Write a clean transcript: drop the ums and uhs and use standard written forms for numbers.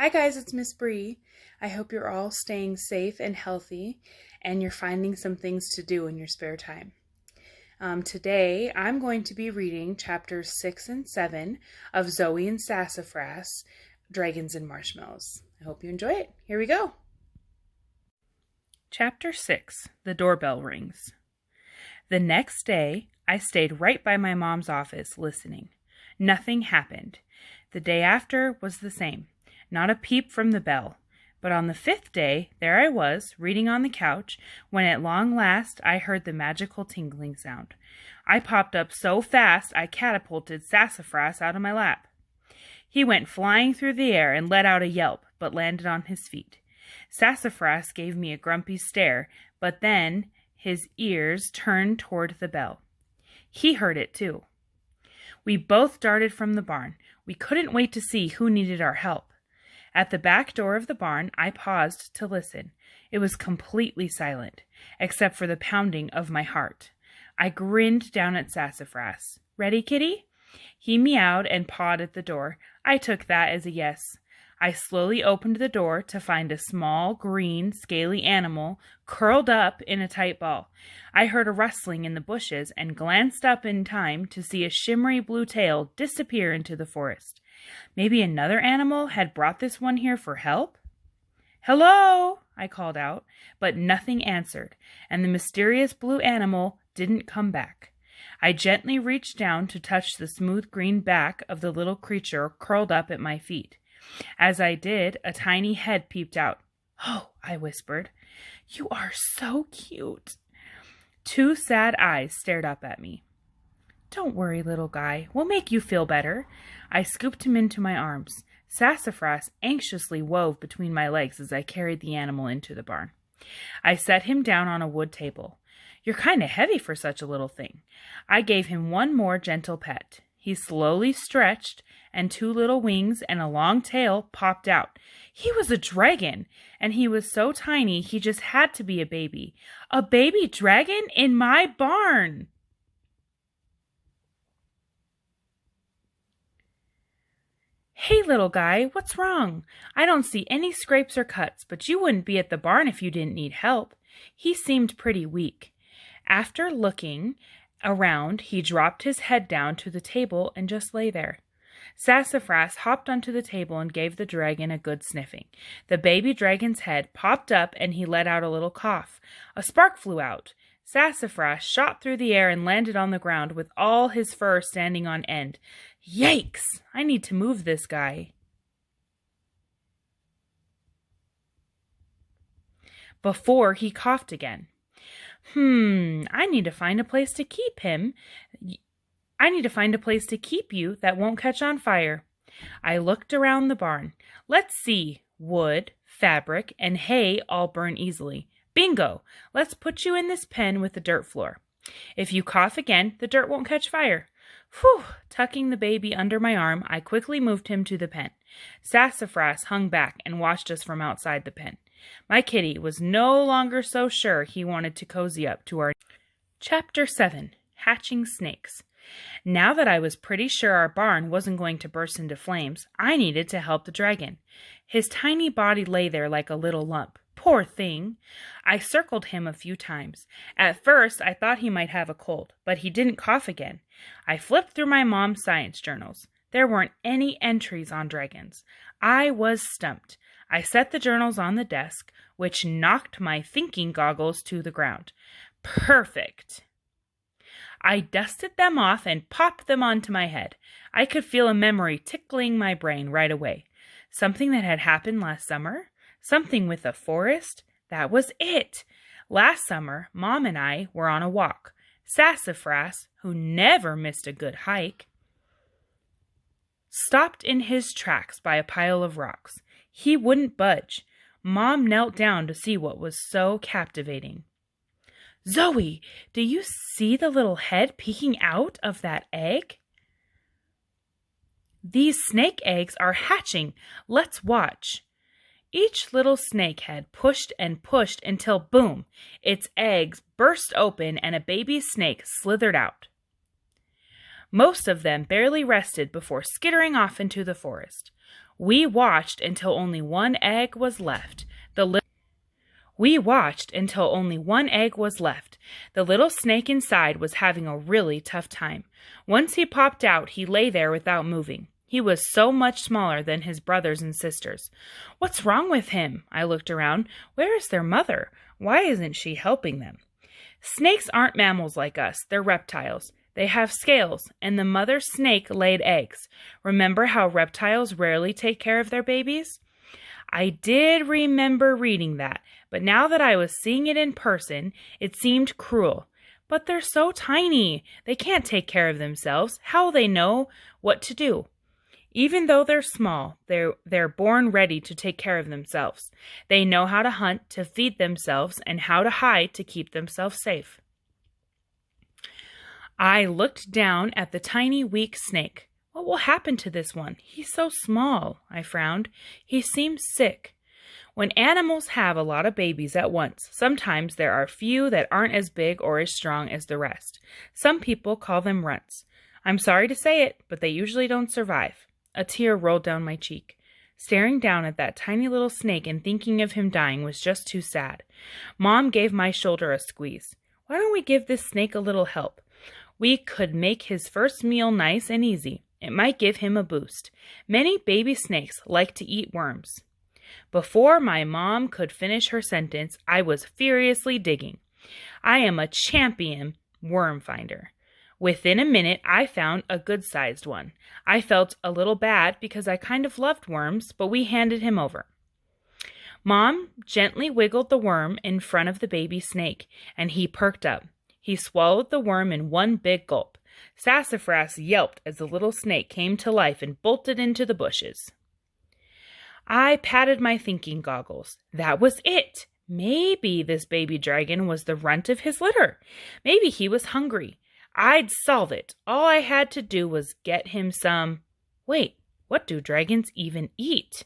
Hi guys, it's Miss Bree. I hope you're all staying safe and healthy and you're finding some things to do in your spare time. Today I'm going to be reading chapters 6 and 7 of Zoey and Sassafras, Dragons and Marshmallows. I hope you enjoy it. Here we go. Chapter 6, The Doorbell Rings. The next day, I stayed right by my mom's office listening. Nothing happened. The day after was the same. Not a peep from the bell. But on the 5th day, there I was, reading on the couch, when at long last I heard the magical tingling sound. I popped up so fast I catapulted Sassafras out of my lap. He went flying through the air and let out a yelp, but landed on his feet. Sassafras gave me a grumpy stare, but then his ears turned toward the bell. He heard it too. We both darted from the barn. We couldn't wait to see who needed our help. At the back door of the barn, I paused to listen. It was completely silent, except for the pounding of my heart. I grinned down at Sassafras. "Ready, kitty?" He meowed and pawed at the door. I took that as a yes. I slowly opened the door to find a small, green, scaly animal curled up in a tight ball. I heard a rustling in the bushes and glanced up in time to see a shimmery blue tail disappear into the forest. Maybe another animal had brought this one here for help? "Hello!" I called out, but nothing answered, and the mysterious blue animal didn't come back. I gently reached down to touch the smooth green back of the little creature curled up at my feet. As I did, a tiny head peeped out. "Oh," I whispered, "you are so cute." Two sad eyes stared up at me. "Don't worry, little guy. We'll make you feel better." I scooped him into my arms. Sassafras anxiously wove between my legs as I carried the animal into the barn. I set him down on a wood table. "You're kind of heavy for such a little thing." I gave him one more gentle pet. He slowly stretched, and two little wings and a long tail popped out. He was a dragon, and he was so tiny he just had to be a baby. A baby dragon in my barn! "Hey, little guy, what's wrong? I don't see any scrapes or cuts, but you wouldn't be at the barn if you didn't need help." He seemed pretty weak. After looking around, he dropped his head down to the table and just lay there. Sassafras hopped onto the table and gave the dragon a good sniffing. The baby dragon's head popped up and he let out a little cough. A spark flew out. Sassafras shot through the air and landed on the ground with all his fur standing on end. Yikes! I need to move this guy. Before he coughed again. I need to find a place to keep him. I need to find a place to keep you that won't catch on fire. I looked around the barn. Let's see. Wood, fabric, and hay all burn easily. Bingo! Let's put you in this pen with the dirt floor. If you cough again, the dirt won't catch fire. Whew! Tucking the baby under my arm, I quickly moved him to the pen. Sassafras hung back and watched us from outside the pen. My kitty was no longer so sure he wanted to cozy up to our... Chapter 7, Hatching Snakes. Now that I was pretty sure our barn wasn't going to burst into flames, I needed to help the dragon. His tiny body lay there like a little lump. Poor thing! I circled him a few times. At first, I thought he might have a cold, but he didn't cough again. I flipped through my mom's science journals. There weren't any entries on dragons. I was stumped. I set the journals on the desk, which knocked my thinking goggles to the ground. Perfect! I dusted them off and popped them onto my head. I could feel a memory tickling my brain right away. Something that had happened last summer? Something with a forest? That was it! Last summer, Mom and I were on a walk. Sassafras, who never missed a good hike, stopped in his tracks by a pile of rocks. He wouldn't budge. Mom knelt down to see what was so captivating. "Zoey, do you see the little head peeking out of that egg?" "These snake eggs are hatching. Let's watch." Each little snake head pushed and pushed until, boom, its eggs burst open and a baby snake slithered out. Most of them barely rested before skittering off into the forest. We watched until only one egg was left. The little snake inside was having a really tough time. Once he popped out, he lay there without moving. He was so much smaller than his brothers and sisters. What's wrong with him? I looked around. Where is their mother? Why isn't she helping them? Snakes aren't mammals like us. They're reptiles. They have scales, and the mother snake laid eggs. Remember how reptiles rarely take care of their babies? I did remember reading that, but now that I was seeing it in person, it seemed cruel. But they're so tiny. They can't take care of themselves. How will they know what to do? Even though they're small, they're born ready to take care of themselves. They know how to hunt to feed themselves and how to hide to keep themselves safe. I looked down at the tiny, weak snake. What will happen to this one? He's so small, I frowned. He seems sick. When animals have a lot of babies at once, sometimes there are few that aren't as big or as strong as the rest. Some people call them runts. I'm sorry to say it, but they usually don't survive. A tear rolled down my cheek. Staring down at that tiny little snake and thinking of him dying was just too sad. Mom gave my shoulder a squeeze. Why don't we give this snake a little help? We could make his first meal nice and easy. It might give him a boost. Many baby snakes like to eat worms. Before my mom could finish her sentence, I was furiously digging. I am a champion worm finder. Within a minute, I found a good-sized one. I felt a little bad because I kind of loved worms, but we handed him over. Mom gently wiggled the worm in front of the baby snake, and he perked up. He swallowed the worm in one big gulp. Sassafras yelped as the little snake came to life and bolted into the bushes. I patted my thinking goggles. That was it. Maybe this baby dragon was the runt of his litter. Maybe he was hungry. I'd solve it. All I had to do was get him some... Wait, what do dragons even eat?